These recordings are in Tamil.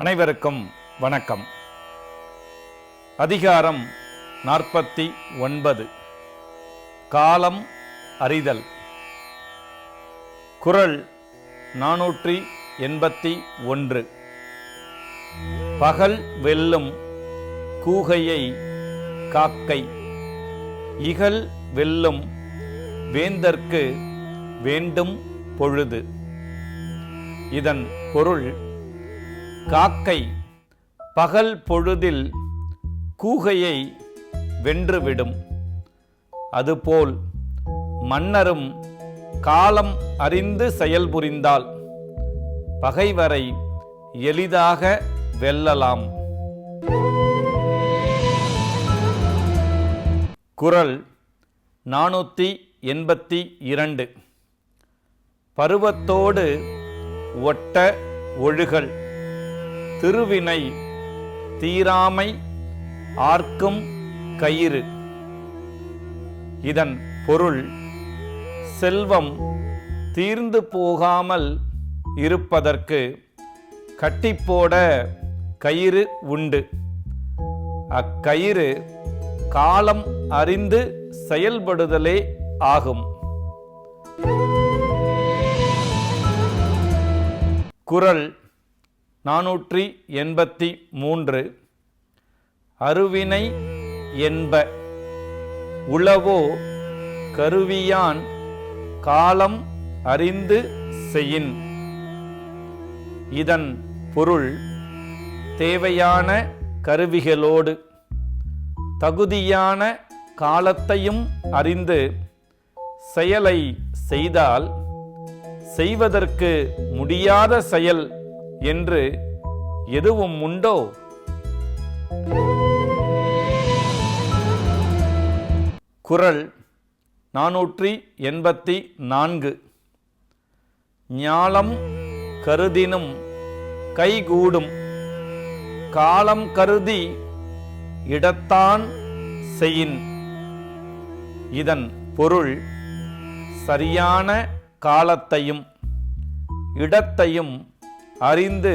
அனைவருக்கும் வணக்கம். அதிகாரம் 49 காலம் அறிதல். குறள் 481. பகல் வெல்லும் கூகையை காக்கை, இகல் வெல்லும் வேந்தற்கு வேண்டும் பொழுது. இதன் பொருள், காக்கை பகல் பொழுதில் கூகையை வென்றுவிடும். அதுபோல் மன்னரும் காலம் அறிந்து செயல்புரிந்தால் பகைவரை எளிதாக வெல்லலாம். குறள் 482. பருவத்தோடு ஒட்ட ஒழுகல், திருவினை தீராமை ஆர்க்கும் கயிறு. இதன் பொருள், செல்வம் தீர்ந்து போகாமல் இருப்பதற்கு கட்டிப்போட கயிறு உண்டு. அக்கயிறு காலம் அறிந்து செயல்படுதலே ஆகும். குறள் 483. அருவினை என்ப உளவோ கருவியான் காலம் அறிந்து செயின். இதன் பொருள், தேவையான கருவிகளோடு தகுதியான காலத்தையும் அறிந்து செயலை செய்தால் செய்வதற்கு முடியாத செயல் என்று எதுவும் உண்டோ? குறள் 484. ஞாலம் கருதினும் கைகூடும், காலம் கருதி இடத்தான் செயின். இதன் பொருள், சரியான காலத்தையும் இடத்தையும் அறிந்து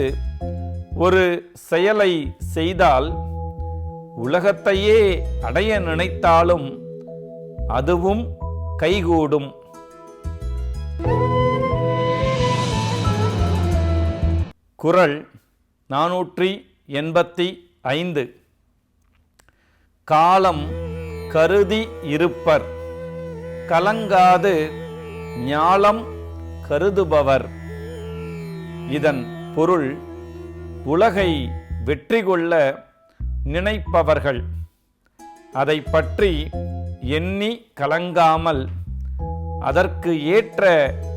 ஒரு செயலை செய்தால் உலகத்தையே அடைய நினைத்தாலும் அதுவும் கைகூடும். குறள் 485. காலம் கருதி இருப்பர், கலங்காது ஞாலம் கருதுபவர். இதன் பொருள், உலகை வெற்றி கொள்ள நினைப்பவர்கள் அதை பற்றி எண்ணி கலங்காமல் அதற்கு ஏற்ற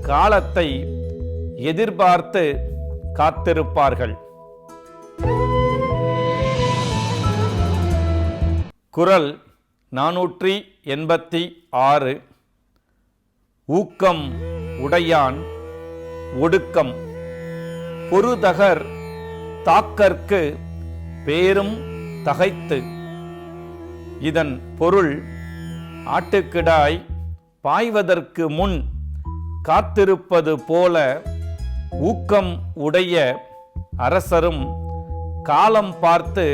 காலத்தை எதிர்பார்த்து காத்திருப்பார்கள். குறள் 486. ஊக்கம் உடையான் ஒடுக்கம், பொருதகர் தாக்கற்கு பேரும் தகைத்து. இதன் பொருள், ஆட்டுக்கிடாய் பாய்வதற்கு முன் காத்திருப்பது போல ஊக்கம் உடைய அரசரும் காலம் பார்த்து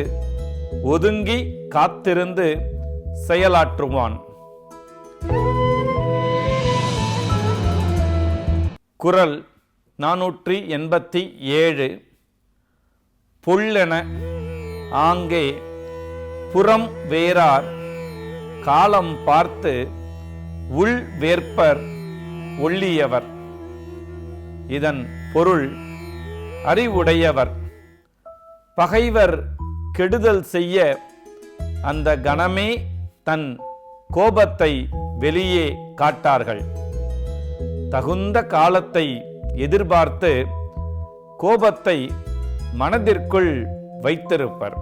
ஒதுங்கி காத்திருந்து செயலாற்றுவான். குறள் 487. புல்லென ஆங்கே புறம் வேறார், காலம் பார்த்து உள் வேற்பர் ஒள்ளியவர். இதன் பொருள், அறிவுடையவர் பகைவர் கெடுதல் செய்ய அந்த கணமே தன் கோபத்தை வெளியே காட்டார்கள். தகுந்த காலத்தை எதிர்பார்த்து கோபத்தை மனதிற்குள் வைத்திருப்பர்.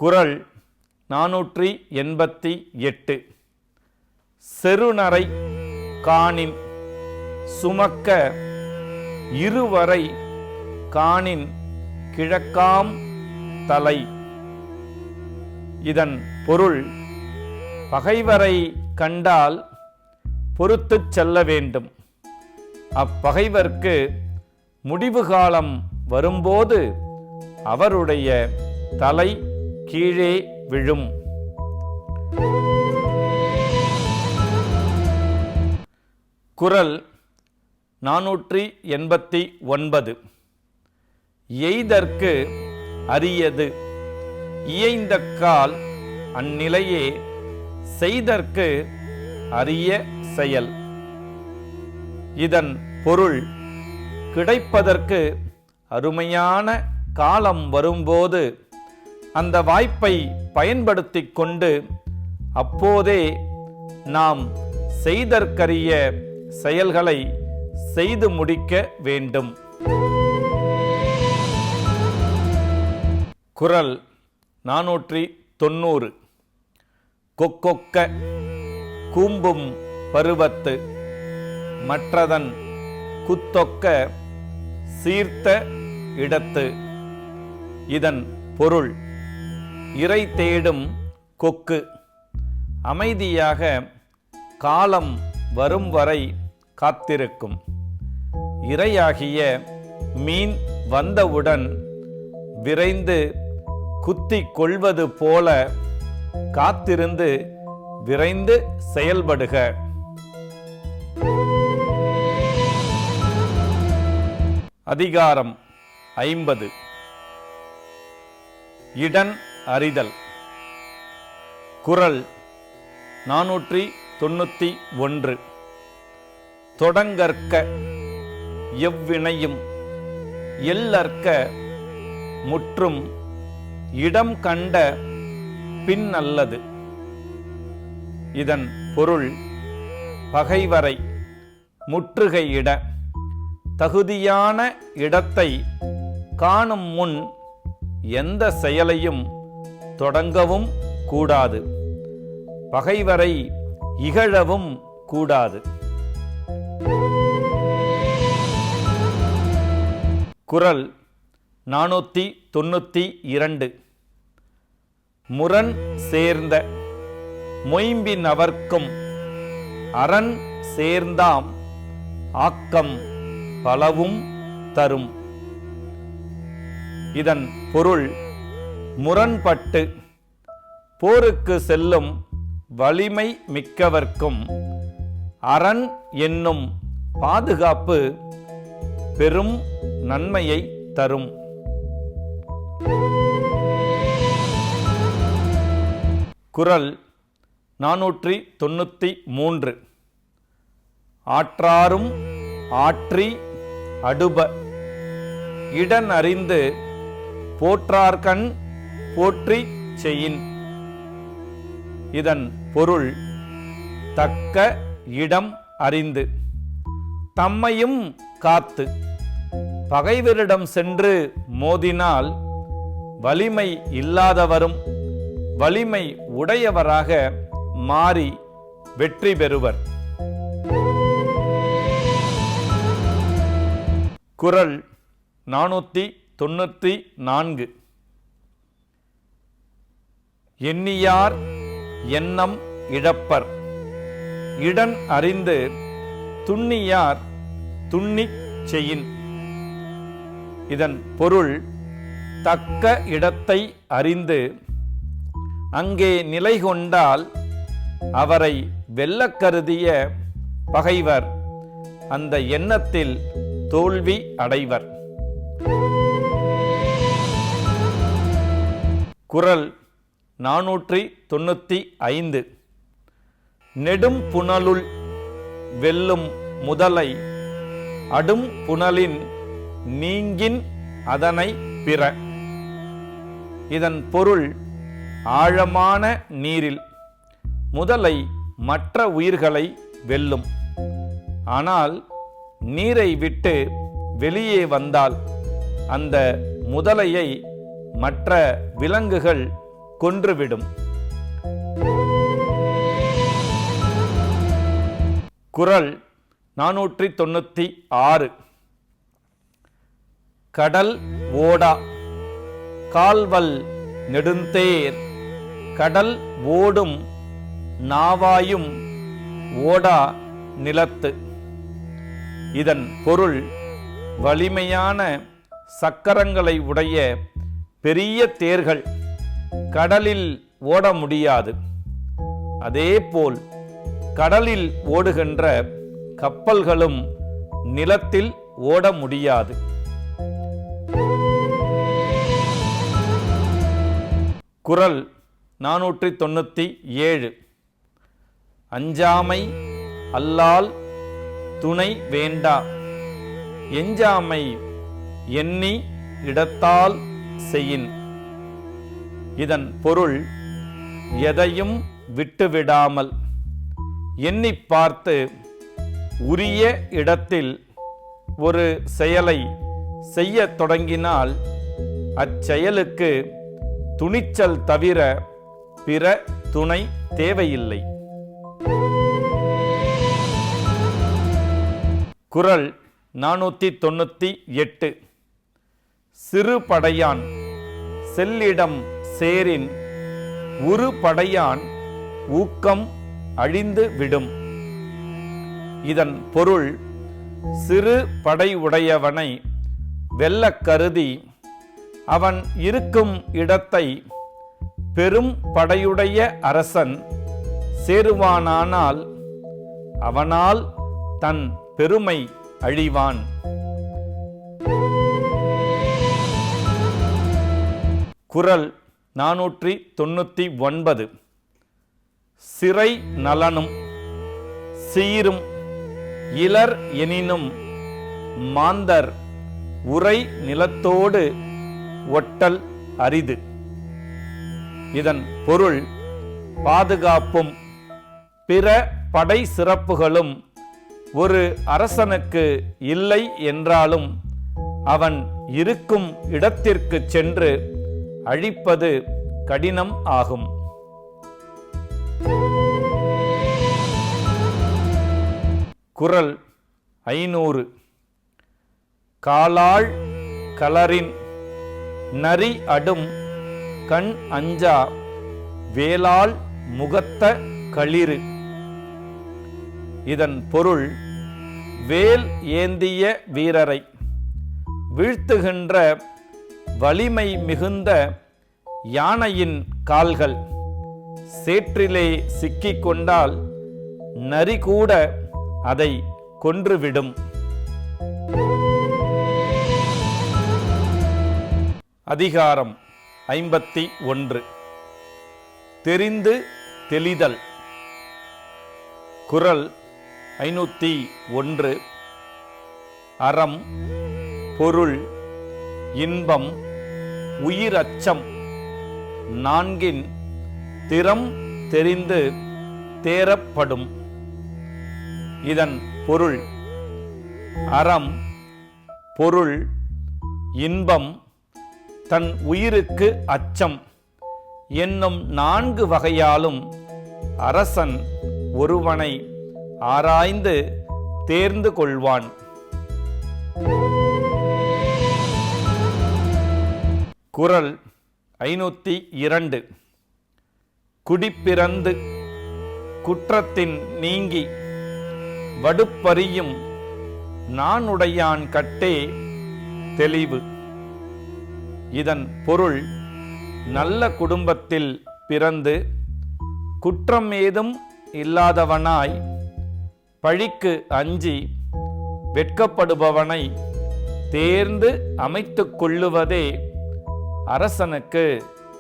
குறள் 488. செருநரை காணின் சுமக்க இருவரை காணின் கிழக்காம் தலை. இதன் பொருள், பகைவரை கண்டால் பொறுத்துச் செல்ல வேண்டும், அப்பகைவர்க்கு முடிவு காலம் வரும்போது அவருடைய தலை கீழே விழும். குறள் 489. எய்தற்கு அரியது இயைந்தக்கால் அந்நிலையே செய்தற்கு அரிய செயல். இதன் பொருள், கிடைப்பதற்கு அருமையான காலம் வரும்போது அந்த வாய்ப்பை பயன்படுத்தி கொண்டு அப்போதே நாம் செய்தற்கரிய செயல்களை செய்து முடிக்க வேண்டும். குறள் 490. கொக்கொக்க கூம்பும் பருவத்து மற்றதன் குத்தொக்க சீர்த்த இடத்து. இதன் பொருள், இரை தேடும் கொக்கு அமைதியாக காலம் வரும் வரை காத்திருக்கும். இரையாகிய மீன் வந்தவுடன் விரைந்து குத்திக் கொள்வது போல காத்திருந்து விரைந்து செயல்படுக. அதிகாரம் 50. இடன் அறிதல். குறள் 491. தொடங்கற்க எவ்வினையும் எல்லற்க முற்றும் இடம் கண்ட பின் அல்லது. இதன் பொருள், பகைவரை முற்றுகையிட தகுதியான இடத்தை காணும் முன் எந்த செயலையும் தொடங்கவும் கூடாது, பகைவரை இகழவும் கூடாது. குறள் 492. முரண் சேர்ந்த மொயம்பினவர்க்கும் அரண் சேர்ந்தாம் ஆக்கம் பலவும் தரும். இதன் பொருள், முரண்பட்டு போருக்கு செல்லும் வலிமை மிக்கவர்க்கும் அரண் என்னும் பாதுகாப்பு பெரும் நன்மையை தரும். குறள் 493. ஆற்றாரும் ஆற்றி அடுப இடன் அறிந்து போற்றார்கண் போற்றி செயின். இதன் பொருள், தக்க இடம் அறிந்து தம்மையும் காத்து பகைவரிடம் சென்று மோதினால் வலிமை இல்லாதவரும் வலிமை உடையவராக மாறி வெற்றி பெறுவர். குறள் 494. எண்ணியார் எண்ணம் இழப்பர் இடன் அறிந்து துண்ணியார் துண்ணிச் செயின். இதன் பொருள், தக்க இடத்தை அறிந்து அங்கே நிலை கொண்டால் அவரை வெல்லக் கருதிய பகைவர் அந்த எண்ணத்தில் தோல்வி அடைவர். குறள் 495. நெடும் புனலுள் வெல்லும் முதலை அடும் புனலின் நீங்கின் அதனை பிற. இதன் பொருள், ஆழமான நீரில் முதலை மற்ற உயிர்களை வெல்லும். ஆனால் நீரை விட்டு வெளியே வந்தால் அந்த முதலையை மற்ற விலங்குகள் கொன்றுவிடும். குறள் 496. கடல் ஓடா கால்வல் நெடுந்தேர் கடல் ஓடும் நாவாயும் ஓடா நிலத்து. இதன் பொருள் வலிமையான சக்கரங்களை உடைய பெரிய தேர்கள் கடலில் ஓட முடியாது. அதேபோல் கடலில் ஓடுகின்ற கப்பல்களும் நிலத்தில் ஓட முடியாது. குறள் 497. அஞ்சாமை அல்லால் துணை வேண்டா, எஞ்சாமை எண்ணி இடத்தால் செயின். இதன் பொருள் எதையும் விட்டுவிடாமல் எண்ணி பார்த்து உரிய இடத்தில் ஒரு செயலை செய்ய தொடங்கினால் அச்செயலுக்கு துணிச்சல் தவிர பிற துணை தேவையில்லை. குறள் 498. சிறு படையான் செல்லிடம் சேரின் உரு படையான் ஊக்கம் அழிந்து விடும். இதன் பொருள் சிறு படை உடையவனை வெல்ல கருதி அவன் இருக்கும் இடத்தை பெரும் படையுடைய அரசன் சேருவானானால் அவனால் தன் பெருமை அழிவான். குறள் 499. சிறை நலனும் சீரும் இலர் எனினும் மாந்தர் உரை நிலத்தோடு ஒட்டல் அரிது. இதன் பொருள் பாதுகாப்பும் பிற படை சிறப்புகளும் ஒரு அரசனுக்கு இல்லை என்றாலும் அவன் இருக்கும் இடத்திற்கு சென்று அழிப்பது கடினம் ஆகும். குறள் 500. காலாள் கலரின் நரி அடும் கண் அஞ்சா வேலாள் முகத்த களிறு. இதன் பொருள் வேல் ஏந்திய வீரரை வீழ்த்துகின்ற வலிமை மிகுந்த யானையின் கால்கள் சேற்றிலே சிக்கிக் கொண்டால் நரி கூட அதை கொன்றுவிடும். அதிகாரம் 51. தெரிந்து தெளிதல். குறள் 501. அறம் பொருள் இன்பம் உயிரச்சம் நான்கின் திறம் தெரிந்து தேரப்படும். இதன் பொருள் அறம் பொருள் இன்பம் தன் உயிருக்கு அச்சம் என்னும் 4 வகையாலும் அரசன் ஒருவனை ஆராய்ந்து தேர்ந்து கொள்வான். குறள் 502. குடிப்பிறந்து குற்றத்தின் நீங்கி வடுப்பறியும் நானுடையான் கட்டே தெளிவு. இதன் பொருள் நல்ல குடும்பத்தில் பிறந்து குற்றம் ஏதும் இல்லாதவனாய் பழிக்கு அஞ்சி வெட்கப்படுபவனை தேர்ந்து அமைத்துக் கொள்ளுவதே அரசனுக்கு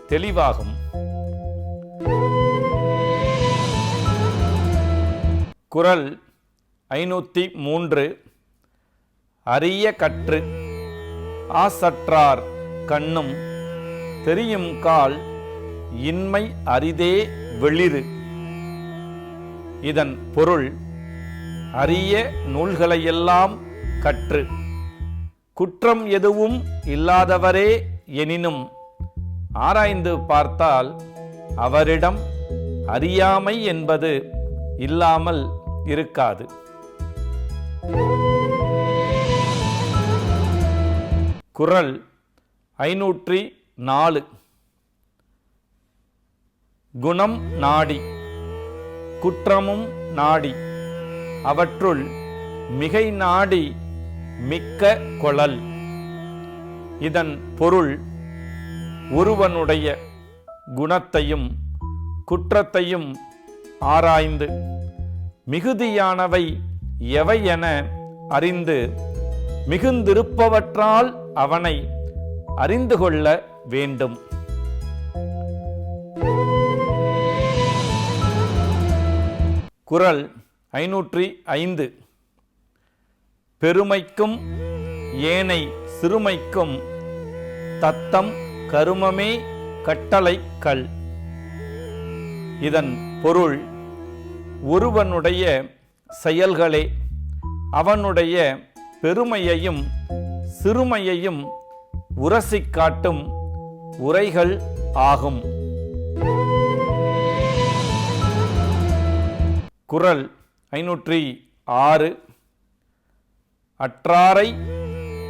தெளிவாகும். குறள் 503. அரிய கற்று ஆசற்றார் கண்ணும் தெரியும் கால் இன்மை அரிதே வெளிறு. இதன் பொருள் அரிய நூல்களையெல்லாம் கற்று குற்றம் எதுவும் இல்லாதவரே எனினும் ஆராய்ந்து பார்த்தால் அவரிடம் அறியாமை என்பது இல்லாமல் இருக்காது. குறள் 504. குணம் நாடி குற்றமும் நாடி அவற்றுள் மிகை நாடி மிக்க கொளல். இதன் பொருள் ஒருவனுடைய குணத்தையும் குற்றத்தையும் ஆராய்ந்து மிகுதியானவை எவை என அறிந்து மிகுந்திருப்பவற்றால் அவனை அறிந்து கொள்ள வேண்டும். குறள் 505. பெருமைக்கும் ஏனை சிறுமைக்கும் தத்தம் கருமமே கட்டளை கல். இதன் பொருள் ஒருவனுடைய செயல்களே அவனுடைய பெருமையையும் சிறுமையையும் உரசிக் காட்டும் உரைகள் ஆகும். குறள் 506. அற்றாரை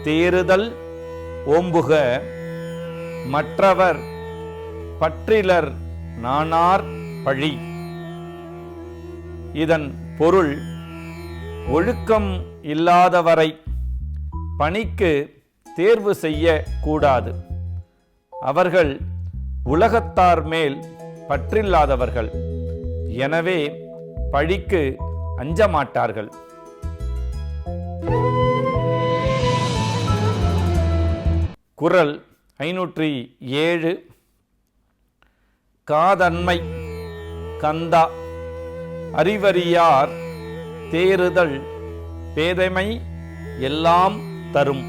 தேறுதல் ஓம்புக மற்றவர் பற்றிலர் நாணார் பழி. இதன் பொருள் ஒழுக்கம் இல்லாதவரை பணிக்கு தேர்வு செய்ய கூடாது. அவர்கள் உலகத்தார் மேல் பற்றில்லாதவர்கள், எனவே பழிக்கு அஞ்ச மாட்டார்கள். குறள் 507. காதன்மை கந்தா அறிவறியார் தேறுதல் பேதைமை எல்லாம் தரும்.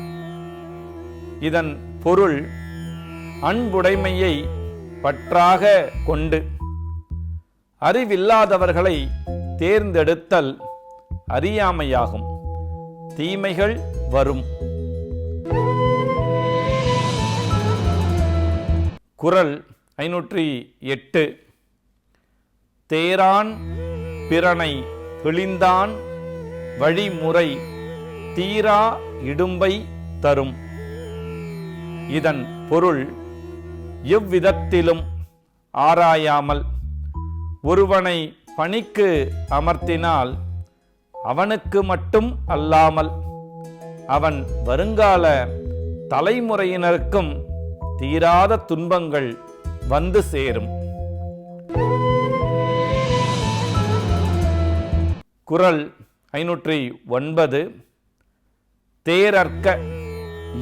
இதன் பொருள் அன்புடைமையை பற்றாக கொண்டு அறிவில்லாதவர்களை தேர்ந்தெடுத்தல் அறியாமையாகும். தீமைகள் வரும். குறள் 508. தேரான் பிறனை பிழிந்தான் வழிமுறை தீரா இடும்பை தரும். இதன் பொருள் எவ்விதத்திலும் ஆராயாமல் ஒருவனை பணிக்கு அமர்த்தினால் அவனுக்கு மட்டும் அல்லாமல் அவன் வருங்கால தலைமுறையினருக்கும் தீராத துன்பங்கள் வந்து சேரும். குறள் 509. தேரற்க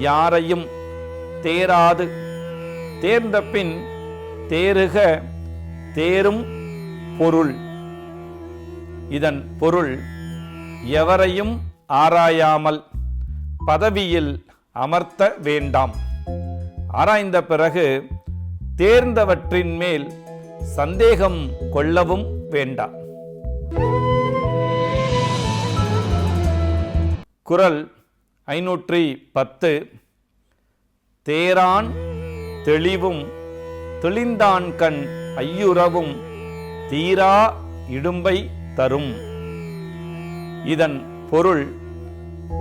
யாரையும் தேராது தேர்ந்த பின் தேறுக தேரும் பொருள். இதன் பொருள் எவரையும் ஆராயாமல் பதவியில் அமர்த்த வேண்டாம். ஆராய்ந்த பிறகு தேர்ந்தவற்றின் மேல் சந்தேகம் கொள்ளவும் வேண்டாம். குறள் 510. தேரான் தெளிவும் தெளிந்தான்கண் ஐயுறவும் தீரா இடும்பை தரும். இதன் பொருள்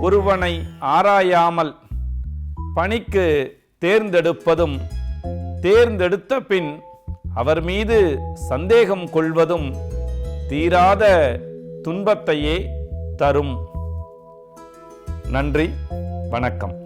ஒருவனை ஆராயாமல் பணிக்கு தேர்ந்தெடுப்பதும் தேர்ந்தெடுத்த பின் அவர் மீது சந்தேகம் கொள்வதும் தீராத துன்பத்தையே தரும். நன்றி, வணக்கம்.